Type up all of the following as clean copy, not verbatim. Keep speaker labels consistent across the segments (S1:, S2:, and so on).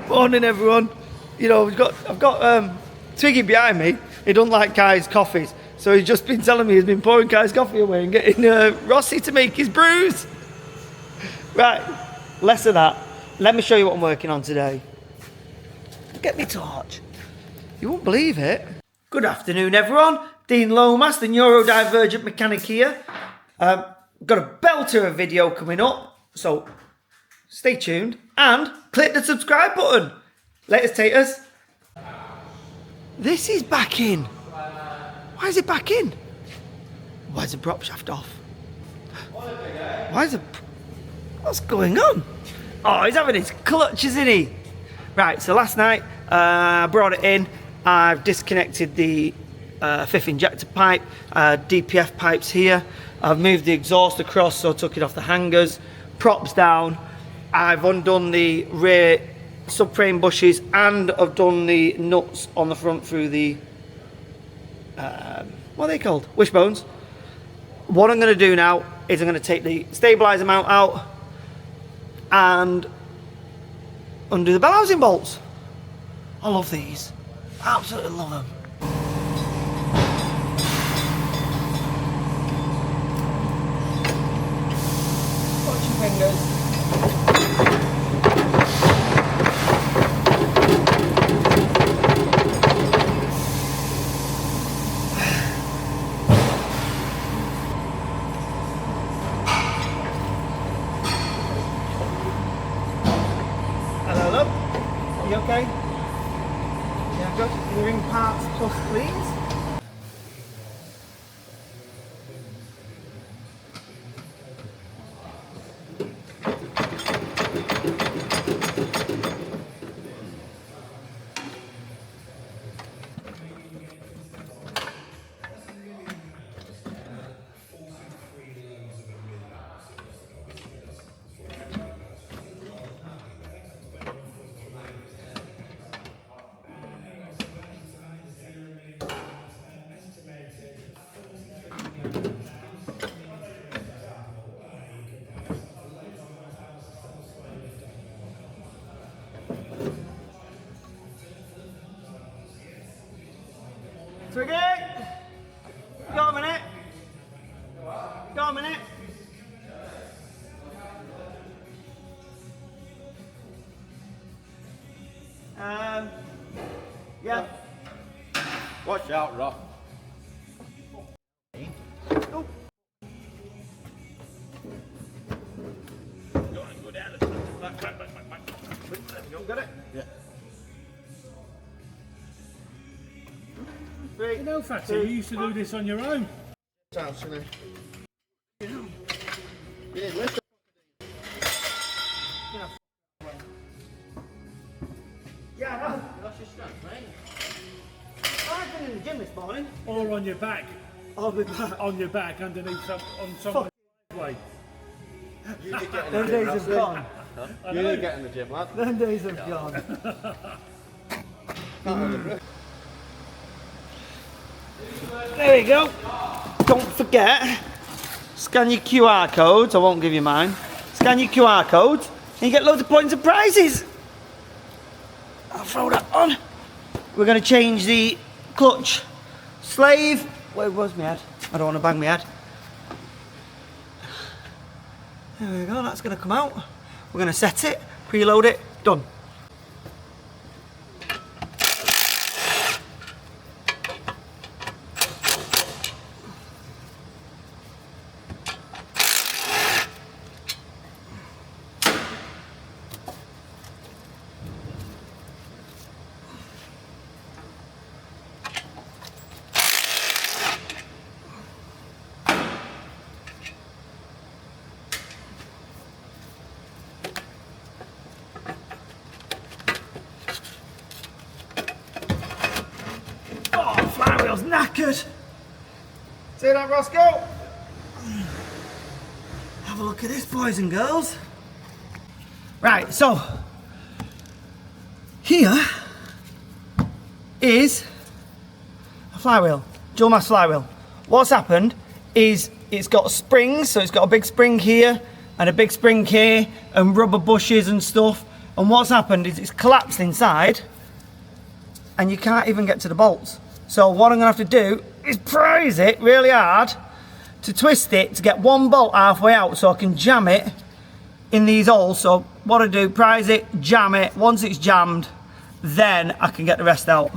S1: Morning, everyone. You know, I've got Twiggy behind me. He doesn't like Kai's coffees, so he's just been telling me he's been pouring Kai's coffee away and getting Rossi to make his brews. Right, less of that. Let me show you what I'm working on today. Get me torch. You won't believe it. Good afternoon, everyone. Dean Lomas, the Neurodivergent mechanic here. Got a belter of video coming up, so stay tuned and click the subscribe button. Latest taters. This is back in. Why is it back in? Why is the prop shaft off? Why is it? What's going on? Oh, he's having his clutch, isn't he? Right, so last night I brought it in. I've disconnected the fifth injector pipe, DPF pipes here. I've moved the exhaust across, so I took it off the hangers, props down. I've undone the rear subframe bushes and I've done the nuts on the front through the, what are they called? Wishbones. What I'm going to do now is I'm going to take the stabilizer mount out and undo the bell housing bolts. I love these. Absolutely love them. Watch your fingers. Hello, love. You okay? Yeah, good. Ring parts plus, please. Twiggy! Got a minute? Got a minute? Yeah.
S2: Watch out, Rob.
S1: Oh.
S2: Go down. Back.
S1: There we go. Got it?
S2: Yeah.
S1: Three.
S3: You know, Fatty, you used to do this on your own.
S2: Sounds to me. You didn't lift
S1: Yeah, I know.
S2: You lost your strength, mate.
S1: I've been in the gym this morning.
S3: Or on your back.
S1: I'll be back.
S3: On your back, underneath on someone's way.
S2: You did get in
S1: Them
S2: the gym,
S1: days have
S2: Rusty.
S1: gone.
S2: You did get in the gym, lad.
S1: Them days have gone. There you go. Don't forget, scan your QR codes. I won't give you mine. Scan your QR codes and you get loads of points and prizes. I'll throw that on. We're going to change the clutch slave. Where was my head? I don't want to bang my head. There we go. That's going to come out. We're going to set it, preload it, done. Flywheel's knackered. See that, Roscoe? Have a look at this, boys and girls. Right, so here is a flywheel, dual mass flywheel. What's happened is it's got springs, so it's got a big spring here and a big spring here and rubber bushes and stuff. And what's happened is it's collapsed inside and you can't even get to the bolts. So what I'm gonna have to do is prise it really hard to twist it to get one bolt halfway out so I can jam it in these holes. So what I do, prise it, jam it. Once it's jammed, then I can get the rest out.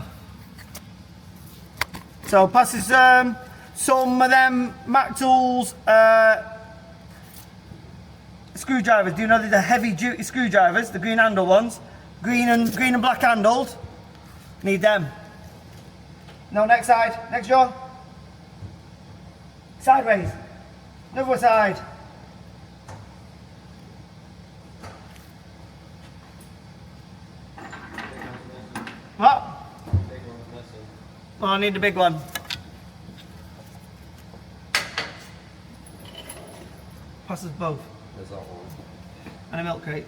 S1: So passes some of them Mac Tools screwdrivers. Do you know they're the heavy duty screwdrivers, the green handle ones? Green and black handled. Need them. No, next side. Next jaw. Sideways. Another side. What? Oh, I need the big one. Passes both.
S2: There's that one.
S1: And a milk crate.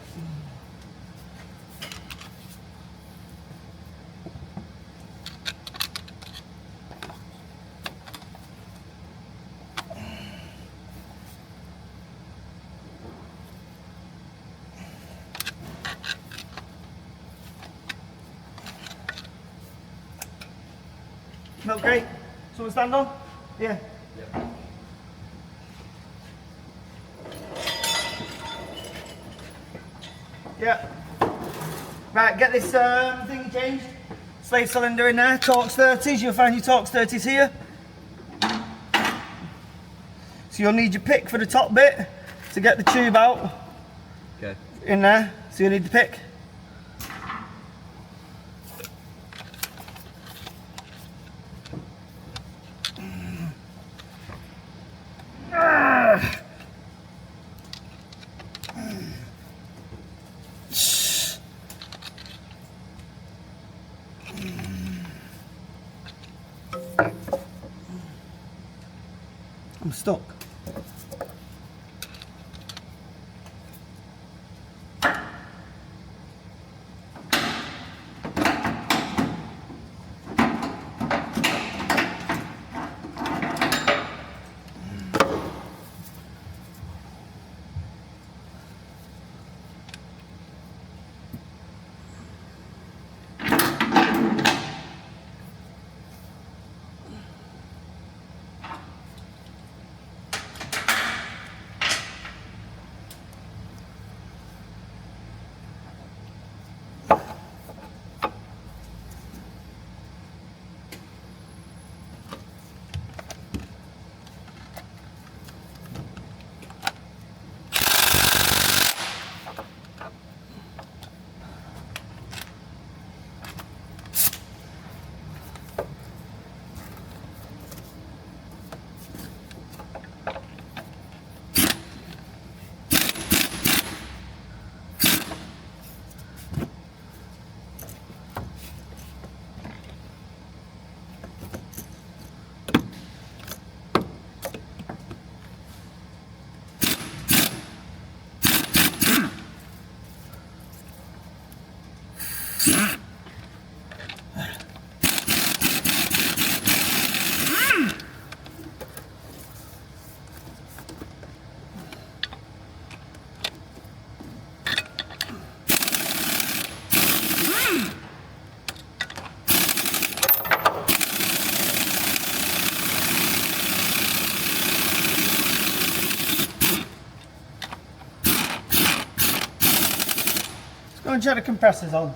S1: Milk crate. Someone stand on? Yeah.
S2: Yep.
S1: Yeah. Right, get this thing changed. Slave cylinder in there, Torx 30s. You'll find your Torx 30s here. So you'll need your pick for the top bit to get the tube out.
S2: Okay.
S1: In there. So you'll need the pick. I'm stuck. Go and check the compressors on.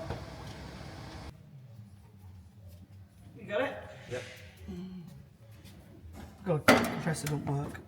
S1: You got it?
S2: Yep.
S1: Good, compressor don't work.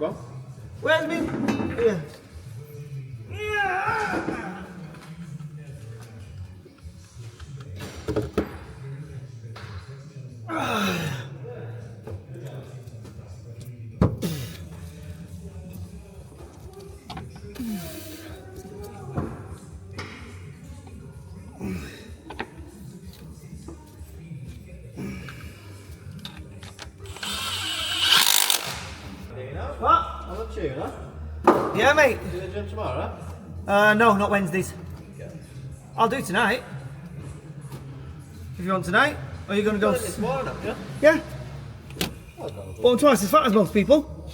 S2: go on.
S1: Where's me? Yeah. Yeah. What?
S2: I'm a tuner.
S1: Yeah, mate.
S2: Do the gym tomorrow?
S1: No, not Wednesdays. I'll do tonight. If you want tonight, or are you going to go?
S2: This morning, yeah?
S1: Yeah. Well, I'm twice as fat as most people.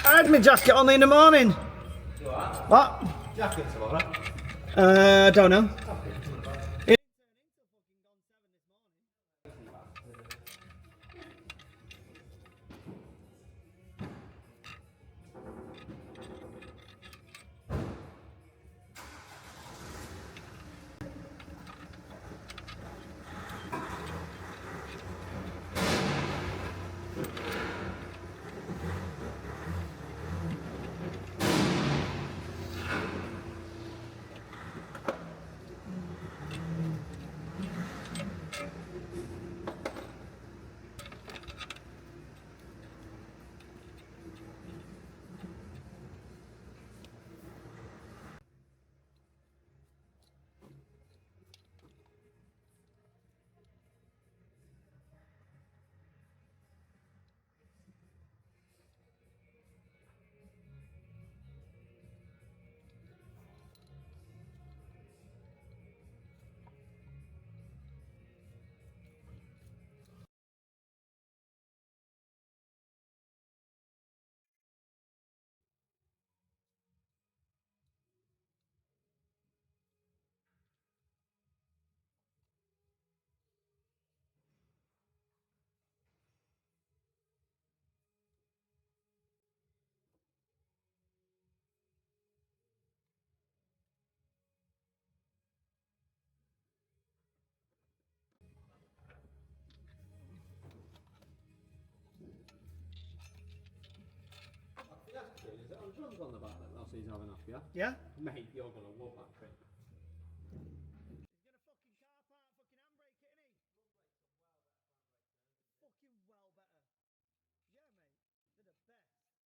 S1: I had my jacket on in the morning. What?
S2: Jacket tomorrow.
S1: Don't know.
S2: Is it on drums on the back then? That's he's having off, yeah?
S1: Yeah.
S2: Mate, you're gonna love that trick.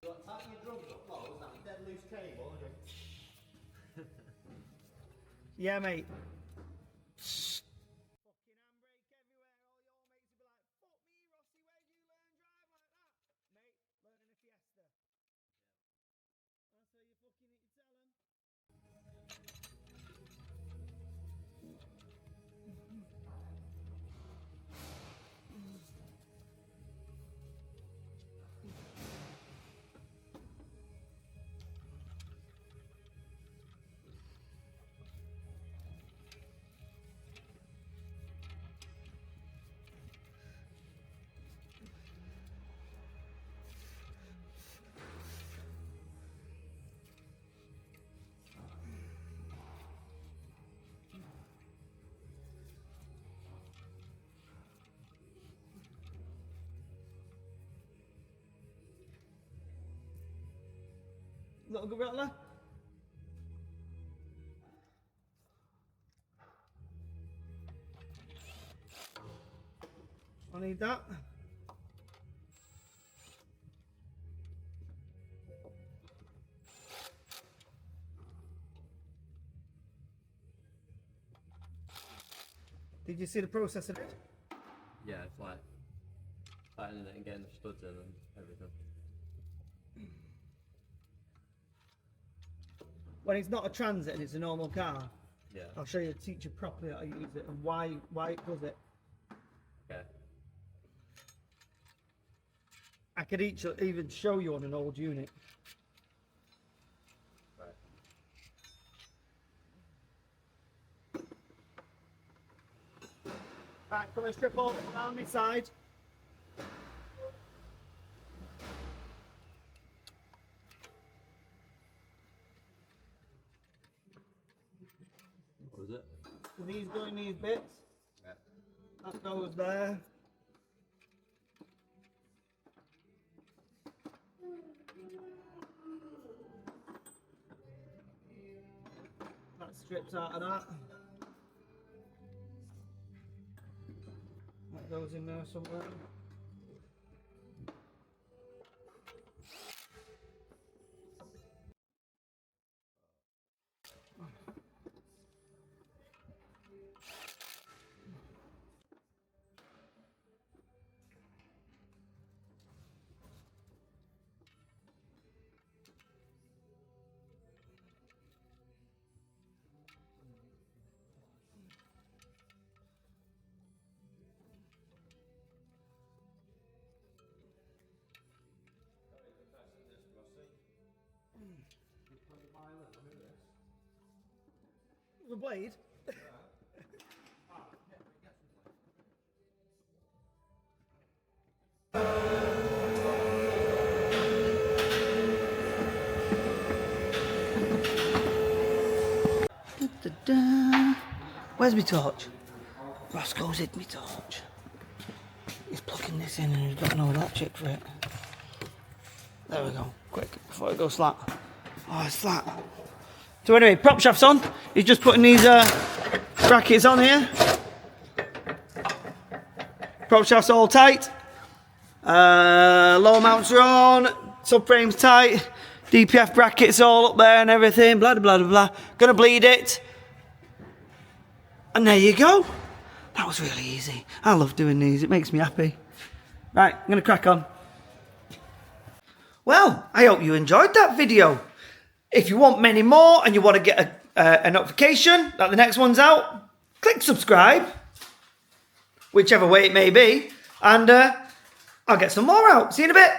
S2: Tighten your drums up low, is that a dead loose cable?
S1: Yeah, mate. Little good rattler. I need that. Did you see the process of it?
S2: Yeah, it's like tightening it and getting the studs in and everything.
S1: When it's not a transit and it's a normal car,
S2: Yeah.
S1: I'll show you, teach you properly how to use it and why it does it.
S2: Okay.
S1: I could even show you on an old unit.
S2: Right.
S1: Right, come and strip all around my side. these bits. That goes there. That strips out of that. That goes in there somewhere. The blade? Where's my torch? Roscoe's hid my torch. He's plugging this in and he's got no electric for it. There we go. Quick, before it goes flat. Oh, it's flat. So anyway, prop shaft's on. He's just putting these brackets on here. Prop shaft's all tight. Lower mounts are on. Subframe's tight. DPF brackets all up there and everything. Blah, blah, blah, blah. Gonna bleed it. And there you go. That was really easy. I love doing these. It makes me happy. Right, I'm gonna crack on. Well, I hope you enjoyed that video. If you want many more and you want to get a notification that the next one's out, click subscribe, whichever way it may be, and I'll get some more out. See you in a bit.